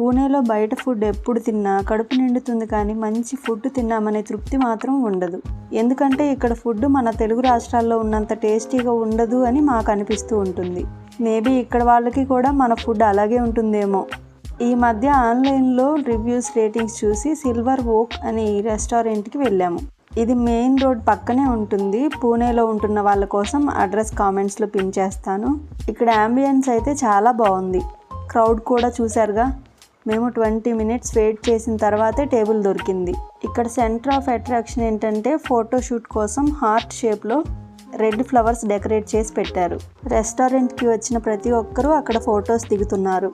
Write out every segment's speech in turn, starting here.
పూణేలో బయట ఫుడ్ ఎప్పుడు తిన్నా కడుపు నిండుతుంది, కానీ మంచి ఫుడ్ తిన్నామనే తృప్తి మాత్రం ఉండదు. ఎందుకంటే ఇక్కడ ఫుడ్ మన తెలుగు రాష్ట్రాల్లో ఉన్నంత టేస్టీగా ఉండదు అని మాకు అనిపిస్తూ ఉంటుంది. మేబీ ఇక్కడ వాళ్ళకి కూడా మన ఫుడ్ అలాగే ఉంటుందేమో. ఈ మధ్య ఆన్లైన్లో రివ్యూస్, రేటింగ్స్ చూసి సిల్వర్ ఓక్ అనే ఈ రెస్టారెంట్కి వెళ్ళాము. ఇది మెయిన్ రోడ్ పక్కనే ఉంటుంది. పూణేలో ఉంటున్న వాళ్ళ కోసం అడ్రస్ కామెంట్స్లో పిన్ చేస్తాను. ఇక్కడ అంబియన్స్ అయితే చాలా బాగుంది. క్రౌడ్ కూడా చూశారుగా. మేము 20 మినిట్స్ వెయిట్ చేసిన తర్వాతే టేబుల్ దొరికింది. ఇక్కడ సెంటర్ ఆఫ్ అట్రాక్షన్ ఏంటంటే ఫోటోషూట్ కోసం హార్ట్ షేప్లో రెడ్ ఫ్లవర్స్ డెకరేట్ చేసి పెట్టారు. రెస్టారెంట్కి వచ్చిన ప్రతి ఒక్కరూ అక్కడ ఫొటోస్ దిగుతున్నారు.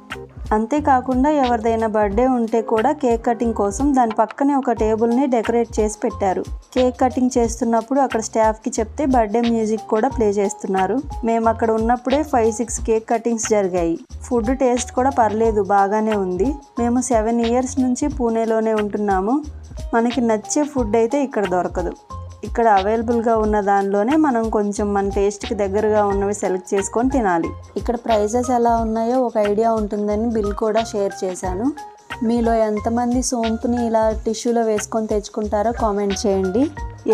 అంతేకాకుండా ఎవరిదైనా బర్త్డే ఉంటే కూడా కేక్ కటింగ్ కోసం దాని పక్కనే ఒక టేబుల్ని డెకరేట్ చేసి పెట్టారు. కేక్ కటింగ్ చేస్తున్నప్పుడు అక్కడ స్టాఫ్కి చెప్తే బర్త్డే మ్యూజిక్ కూడా ప్లే చేస్తున్నారు. మేము అక్కడ ఉన్నప్పుడే 5-6 కేక్ కటింగ్స్ జరిగాయి. ఫుడ్ టేస్ట్ కూడా పర్లేదు, బాగానే ఉంది. మేము 7 ఇయర్స్ నుంచి పూణేలోనే ఉంటున్నాము. మనకి నచ్చే ఫుడ్ అయితే ఇక్కడ దొరకదు. ఇక్కడ అవైలబుల్గా ఉన్న దానిలోనే మనం కొంచెం మన టేస్ట్కి దగ్గరగా ఉన్నవి సెలెక్ట్ చేసుకొని తినాలి. ఇక్కడ ప్రైజెస్ ఎలా ఉన్నాయో ఒక ఐడియా ఉంటుందని బిల్ కూడా షేర్ చేశాను. మీలో ఎంతమంది సోంపుని ఇలా టిష్యూలో వేసుకొని తెచ్చుకుంటారో కామెంట్ చేయండి.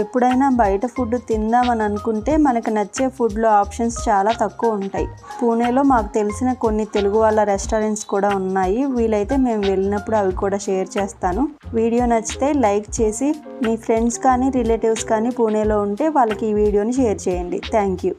ఎప్పుడైనా బయట ఫుడ్ తిందామని అనుకుంటే మనకు నచ్చే ఫుడ్లో ఆప్షన్స్ చాలా తక్కువ ఉంటాయి. పూణేలో మాకు తెలిసిన కొన్ని తెలుగు వాళ్ళ రెస్టారెంట్స్ కూడా ఉన్నాయి. వీలైతే మేము వెళ్ళినప్పుడు అవి కూడా షేర్ చేస్తాను. వీడియో నచ్చితే లైక్ చేసి మీ ఫ్రెండ్స్ కానీ రిలేటివ్స్ కానీ పూణేలో ఉంటే వాళ్ళకి ఈ వీడియోని షేర్ చేయండి. Thank you.